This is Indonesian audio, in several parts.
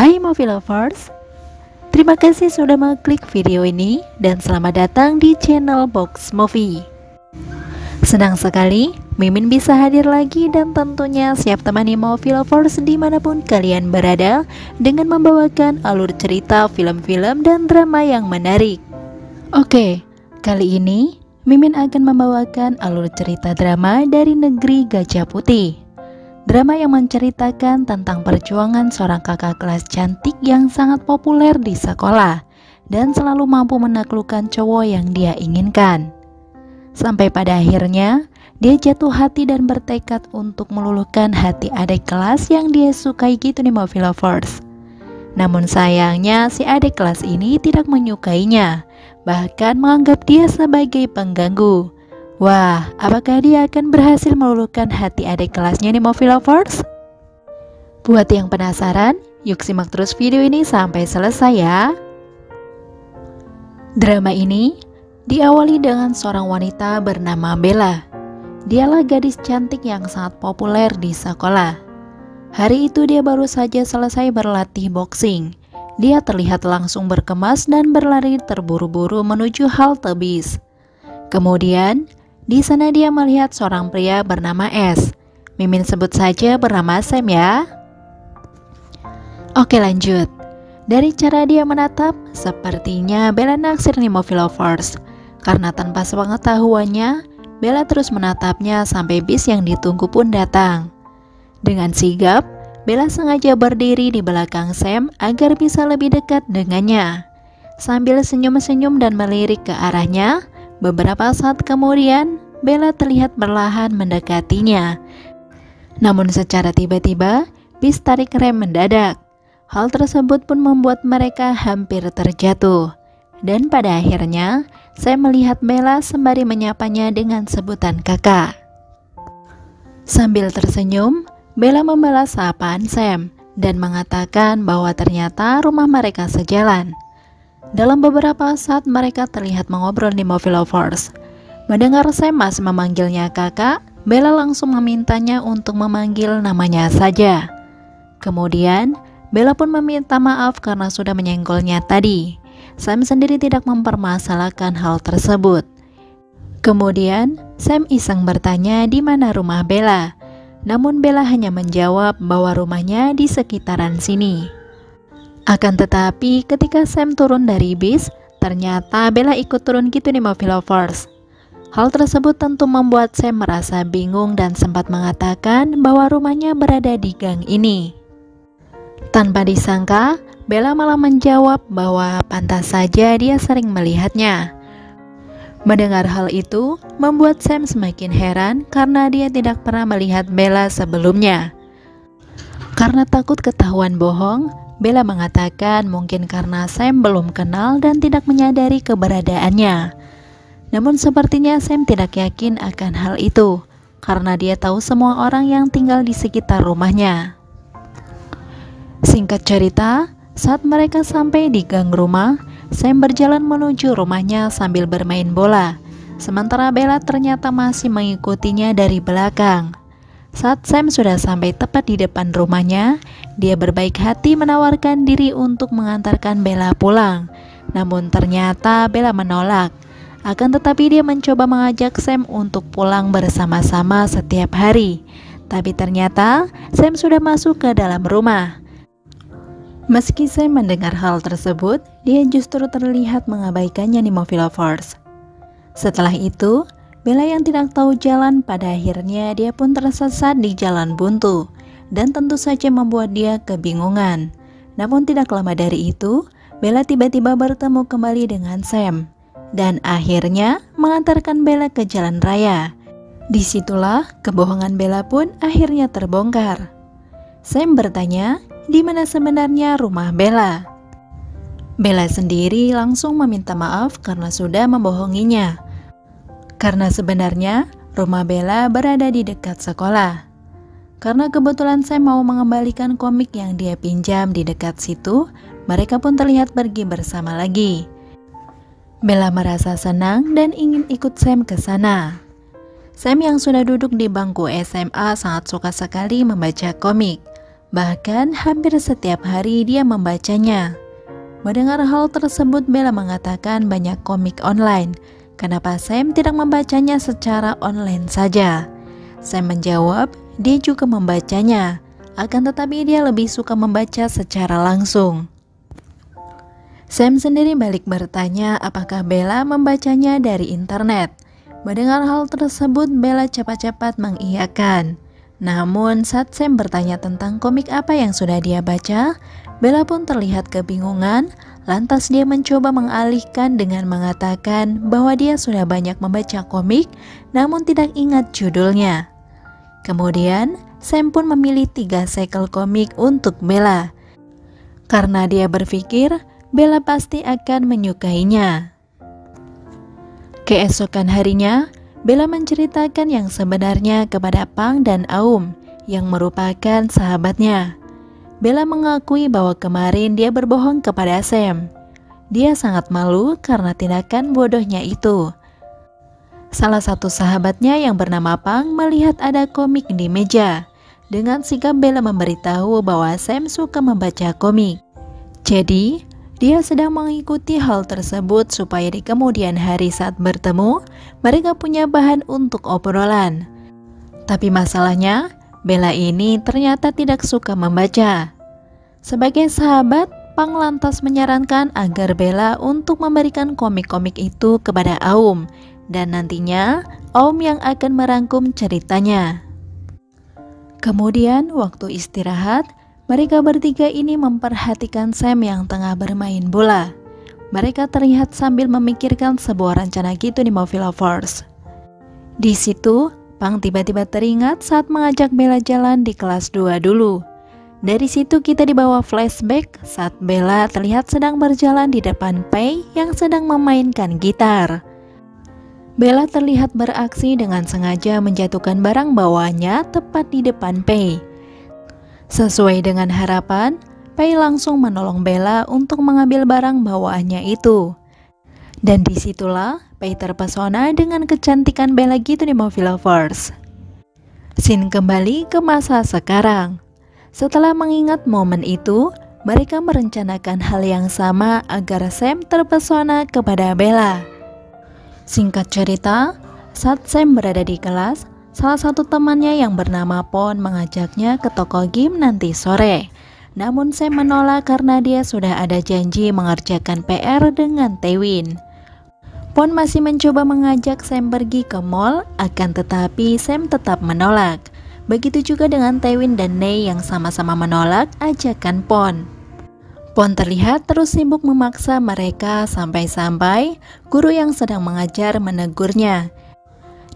Hai movie lovers, terima kasih sudah mengklik video ini dan selamat datang di channel Box Movie. Senang sekali Mimin bisa hadir lagi dan tentunya siap temani movie lovers dimanapun kalian berada dengan membawakan alur cerita film-film dan drama yang menarik. Oke, kali ini Mimin akan membawakan alur cerita drama dari negeri Gajah Putih. Drama yang menceritakan tentang perjuangan seorang kakak kelas cantik yang sangat populer di sekolah dan selalu mampu menaklukkan cowok yang dia inginkan. Sampai pada akhirnya, dia jatuh hati dan bertekad untuk meluluhkan hati adik kelas yang dia sukai gitu nih movie lovers. Namun sayangnya si adik kelas ini tidak menyukainya, bahkan menganggap dia sebagai pengganggu. Wah, apakah dia akan berhasil meluluhkan hati adik kelasnya nih movie lovers? Buat yang penasaran, yuk simak terus video ini sampai selesai ya. Drama ini diawali dengan seorang wanita bernama Bella. Dialah gadis cantik yang sangat populer di sekolah. Hari itu dia baru saja selesai berlatih boxing. Dia terlihat langsung berkemas dan berlari terburu-buru menuju halte bis. Kemudian, di sana dia melihat seorang pria bernama S. Mimin sebut saja bernama Sam ya. Oke, lanjut. Dari cara dia menatap, sepertinya Bella naksir nih movie lovers. Karena tanpa sepengetahuannya, Bella terus menatapnya sampai bis yang ditunggu pun datang. Dengan sigap, Bella sengaja berdiri di belakang Sam agar bisa lebih dekat dengannya. Sambil senyum-senyum dan melirik ke arahnya, beberapa saat kemudian, Bella terlihat perlahan mendekatinya. Namun secara tiba-tiba, bis tarik rem mendadak. Hal tersebut pun membuat mereka hampir terjatuh. Dan pada akhirnya, saya melihat Bella sembari menyapanya dengan sebutan kakak. Sambil tersenyum, Bella membalas sapaan Sam dan mengatakan bahwa ternyata rumah mereka sejalan. Dalam beberapa saat mereka terlihat mengobrol di movie lovers. Mendengar Sam masih memanggilnya kakak, Bella langsung memintanya untuk memanggil namanya saja. Kemudian, Bella pun meminta maaf karena sudah menyenggolnya tadi. Sam sendiri tidak mempermasalahkan hal tersebut. Kemudian, Sam iseng bertanya di mana rumah Bella. Namun Bella hanya menjawab bahwa rumahnya di sekitaran sini. Akan tetapi ketika Sam turun dari bis, ternyata Bella ikut turun gitu nih movie lovers. Hal tersebut tentu membuat Sam merasa bingung dan sempat mengatakan bahwa rumahnya berada di gang ini. Tanpa disangka, Bella malah menjawab bahwa pantas saja dia sering melihatnya. Mendengar hal itu, membuat Sam semakin heran karena dia tidak pernah melihat Bella sebelumnya. Karena takut ketahuan bohong, Bella mengatakan mungkin karena Sam belum kenal dan tidak menyadari keberadaannya. Namun sepertinya Sam tidak yakin akan hal itu, karena dia tahu semua orang yang tinggal di sekitar rumahnya. Singkat cerita, saat mereka sampai di gang rumah, Sam berjalan menuju rumahnya sambil bermain bola. Sementara Bella ternyata masih mengikutinya dari belakang. Saat Sam sudah sampai tepat di depan rumahnya, dia berbaik hati menawarkan diri untuk mengantarkan Bella pulang. Namun ternyata Bella menolak. Akan tetapi dia mencoba mengajak Sam untuk pulang bersama-sama setiap hari. Tapi ternyata Sam sudah masuk ke dalam rumah. Meski Sam mendengar hal tersebut, dia justru terlihat mengabaikannya nih movie lovers. Setelah itu, Bella yang tidak tahu jalan pada akhirnya dia pun tersesat di jalan buntu dan tentu saja membuat dia kebingungan. Namun tidak lama dari itu, Bella tiba-tiba bertemu kembali dengan Sam dan akhirnya mengantarkan Bella ke jalan raya. Disitulah kebohongan Bella pun akhirnya terbongkar. Sam bertanya, di mana sebenarnya rumah Bella? Bella sendiri langsung meminta maaf karena sudah membohonginya. Karena sebenarnya rumah Bella berada di dekat sekolah. Karena kebetulan saya mau mengembalikan komik yang dia pinjam di dekat situ, mereka pun terlihat pergi bersama lagi. Bella merasa senang dan ingin ikut Sam ke sana. Sam yang sudah duduk di bangku SMA sangat suka sekali membaca komik. Bahkan hampir setiap hari dia membacanya. Mendengar hal tersebut, Bella mengatakan banyak komik online. Kenapa Sam tidak membacanya secara online saja? Sam menjawab, dia juga membacanya. Akan tetapi dia lebih suka membaca secara langsung. Sam sendiri balik bertanya apakah Bella membacanya dari internet. Mendengar hal tersebut, Bella cepat-cepat mengiyakan. Namun saat Sam bertanya tentang komik apa yang sudah dia baca, Bella pun terlihat kebingungan. Lantas dia mencoba mengalihkan dengan mengatakan bahwa dia sudah banyak membaca komik namun tidak ingat judulnya. Kemudian Sam pun memilih 3 segel komik untuk Bella karena dia berpikir Bella pasti akan menyukainya. Keesokan harinya, Bella menceritakan yang sebenarnya kepada Pang dan Aum yang merupakan sahabatnya. Bella mengakui bahwa kemarin dia berbohong kepada Sam. Dia sangat malu karena tindakan bodohnya itu. Salah satu sahabatnya yang bernama Pang melihat ada komik di meja. Dengan sikap Bella memberitahu bahwa Sam suka membaca komik. Jadi, dia sedang mengikuti hal tersebut supaya di kemudian hari saat bertemu, mereka punya bahan untuk obrolan. Tapi masalahnya, Bella ini ternyata tidak suka membaca. Sebagai sahabat, Pang lantas menyarankan agar Bella untuk memberikan komik-komik itu kepada Aum, dan nantinya Aum yang akan merangkum ceritanya. Kemudian waktu istirahat, mereka bertiga ini memperhatikan Sam yang tengah bermain bola. Mereka terlihat sambil memikirkan sebuah rencana gitu di Movie Lovers. Di situ, Pang tiba-tiba teringat saat mengajak Bella jalan di kelas 2 dulu. Dari situ kita dibawa flashback saat Bella terlihat sedang berjalan di depan Pei yang sedang memainkan gitar. Bella terlihat beraksi dengan sengaja menjatuhkan barang bawaannya tepat di depan Pei. Sesuai dengan harapan, Pei langsung menolong Bella untuk mengambil barang bawaannya itu. Dan disitulah Pei terpesona dengan kecantikan Bella gitu di Movie Lovers. Scene kembali ke masa sekarang. Setelah mengingat momen itu, mereka merencanakan hal yang sama agar Sam terpesona kepada Bella. Singkat cerita, saat Sam berada di kelas, salah satu temannya yang bernama Pon mengajaknya ke toko game nanti sore. Namun Sam menolak karena dia sudah ada janji mengerjakan PR dengan Taewin. Pon masih mencoba mengajak Sam pergi ke mall, akan tetapi Sam tetap menolak. Begitu juga dengan Taewin dan Nei yang sama-sama menolak ajakan Pon. Pon terlihat terus sibuk memaksa mereka sampai-sampai guru yang sedang mengajar menegurnya.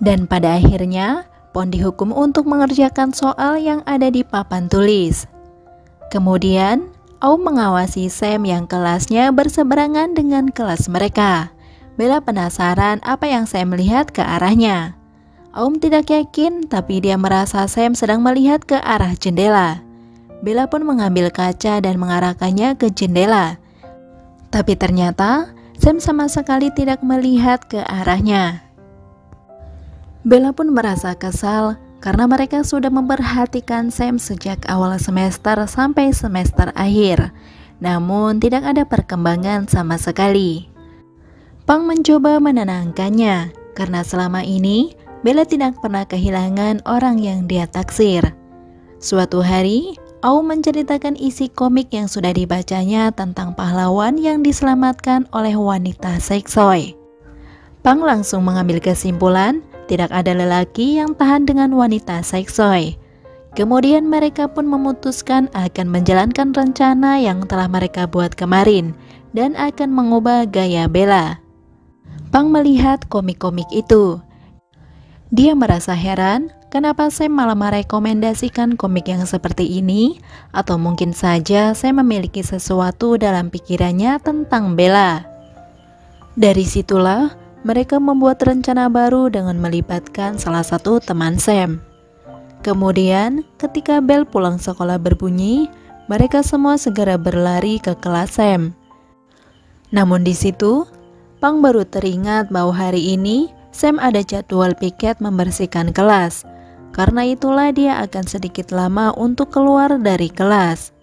Dan pada akhirnya, Pon dihukum untuk mengerjakan soal yang ada di papan tulis. Kemudian, Aum mengawasi Sam yang kelasnya berseberangan dengan kelas mereka. Bella penasaran apa yang Sam melihat ke arahnya. Aum tidak yakin, tapi dia merasa Sam sedang melihat ke arah jendela. Bella pun mengambil kaca dan mengarahkannya ke jendela. Tapi ternyata Sam sama sekali tidak melihat ke arahnya. Bella pun merasa kesal karena mereka sudah memperhatikan Sam sejak awal semester sampai semester akhir. Namun tidak ada perkembangan sama sekali. Pang mencoba menenangkannya karena selama ini Bella tidak pernah kehilangan orang yang dia taksir. Suatu hari, Aum menceritakan isi komik yang sudah dibacanya tentang pahlawan yang diselamatkan oleh wanita seksoi. Pang langsung mengambil kesimpulan tidak ada lelaki yang tahan dengan wanita seksoi. Kemudian mereka pun memutuskan akan menjalankan rencana yang telah mereka buat kemarin dan akan mengubah gaya Bella. Pang melihat komik-komik itu. Dia merasa heran kenapa Sam malah merekomendasikan komik yang seperti ini, atau mungkin saja Sam memiliki sesuatu dalam pikirannya tentang Bella. Dari situlah mereka membuat rencana baru dengan melibatkan salah satu teman Sam. Kemudian ketika bel pulang sekolah berbunyi, mereka semua segera berlari ke kelas Sam. Namun di situ Pang baru teringat bahwa hari ini Sam ada jadwal piket membersihkan kelas. Karena itulah dia akan sedikit lama untuk keluar dari kelas.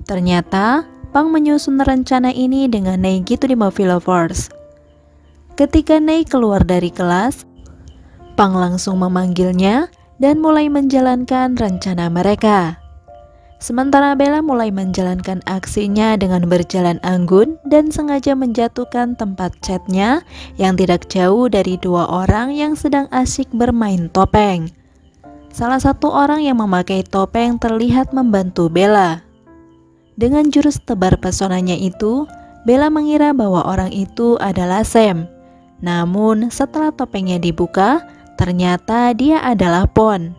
Ternyata Pang menyusun rencana ini dengan Nei gitu di Movie Lovers. Ketika Nei keluar dari kelas, Pang langsung memanggilnya dan mulai menjalankan rencana mereka. Sementara Bella mulai menjalankan aksinya dengan berjalan anggun dan sengaja menjatuhkan tempat chatnya yang tidak jauh dari dua orang yang sedang asyik bermain topeng. Salah satu orang yang memakai topeng terlihat membantu Bella. Dengan jurus tebar pesonanya itu, Bella mengira bahwa orang itu adalah Sam. Namun setelah topengnya dibuka, ternyata dia adalah Pon.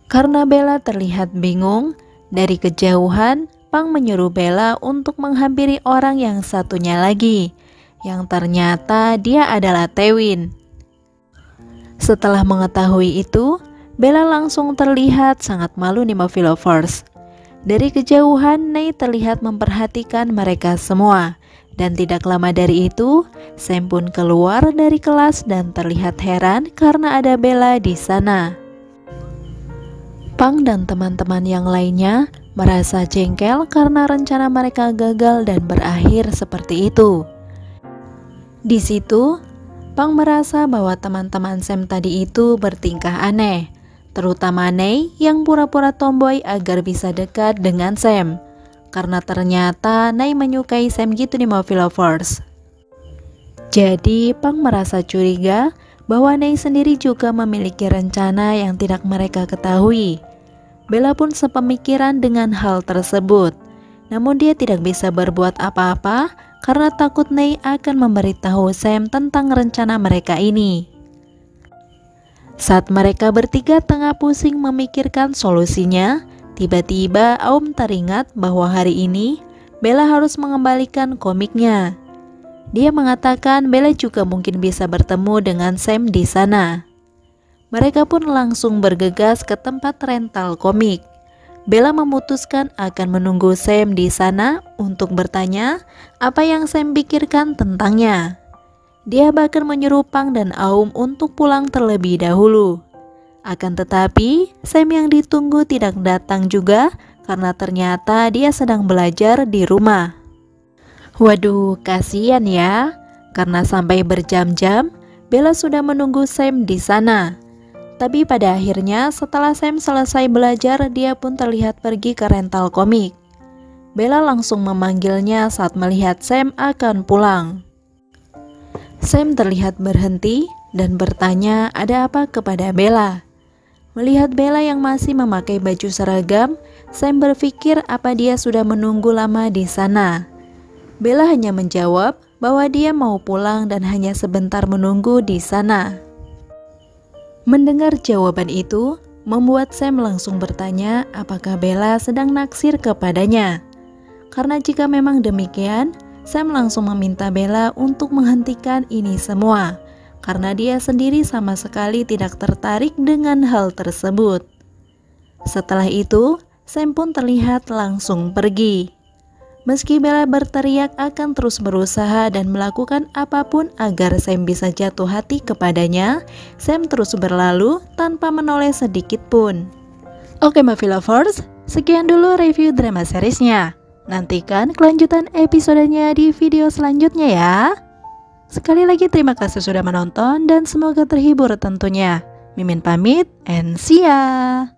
Karena Bella terlihat bingung, dari kejauhan Pang menyuruh Bella untuk menghampiri orang yang satunya lagi, yang ternyata dia adalah Taewin. Setelah mengetahui itu, Bella langsung terlihat sangat malu nih Movie Lovers. Dari kejauhan, Nei terlihat memperhatikan mereka semua. Dan tidak lama dari itu, Sam pun keluar dari kelas dan terlihat heran karena ada Bella di sana. Pang dan teman-teman yang lainnya merasa jengkel karena rencana mereka gagal dan berakhir seperti itu. Di situ, Pang merasa bahwa teman-teman Sam tadi itu bertingkah aneh. Terutama Nei yang pura-pura tomboy agar bisa dekat dengan Sam. Karena ternyata Nei menyukai Sam gitu nih Movie Lovers. Jadi Pang merasa curiga bahwa Nei sendiri juga memiliki rencana yang tidak mereka ketahui. Bella pun sepemikiran dengan hal tersebut. Namun dia tidak bisa berbuat apa-apa karena takut Nei akan memberitahu Sam tentang rencana mereka ini. Saat mereka bertiga tengah pusing memikirkan solusinya, tiba-tiba Aum teringat bahwa hari ini Bella harus mengembalikan komiknya. Dia mengatakan Bella juga mungkin bisa bertemu dengan Sam di sana. Mereka pun langsung bergegas ke tempat rental komik. Bella memutuskan akan menunggu Sam di sana untuk bertanya apa yang Sam pikirkan tentangnya. Dia bahkan menyuruh Pang dan Aum untuk pulang terlebih dahulu. Akan tetapi, Sam yang ditunggu tidak datang juga karena ternyata dia sedang belajar di rumah. Waduh, kasihan ya. Karena sampai berjam-jam, Bella sudah menunggu Sam di sana. Tapi pada akhirnya setelah Sam selesai belajar, dia pun terlihat pergi ke rental komik. Bella langsung memanggilnya saat melihat Sam akan pulang. Sam terlihat berhenti dan bertanya ada apa kepada Bella. Melihat Bella yang masih memakai baju seragam, Sam berpikir apa dia sudah menunggu lama di sana. Bella hanya menjawab bahwa dia mau pulang dan hanya sebentar menunggu di sana. Mendengar jawaban itu, membuat Sam langsung bertanya apakah Bella sedang naksir kepadanya. Karena jika memang demikian, Sam langsung meminta Bella untuk menghentikan ini semua, karena dia sendiri sama sekali tidak tertarik dengan hal tersebut. Setelah itu, Sam pun terlihat langsung pergi. Meski Bella berteriak akan terus berusaha dan melakukan apapun agar Sam bisa jatuh hati kepadanya, Sam terus berlalu tanpa menoleh sedikit pun. Oke Movie Lovers, sekian dulu review drama seriesnya. Nantikan kelanjutan episodenya di video selanjutnya ya. Sekali lagi terima kasih sudah menonton dan semoga terhibur tentunya. Mimin pamit and see ya.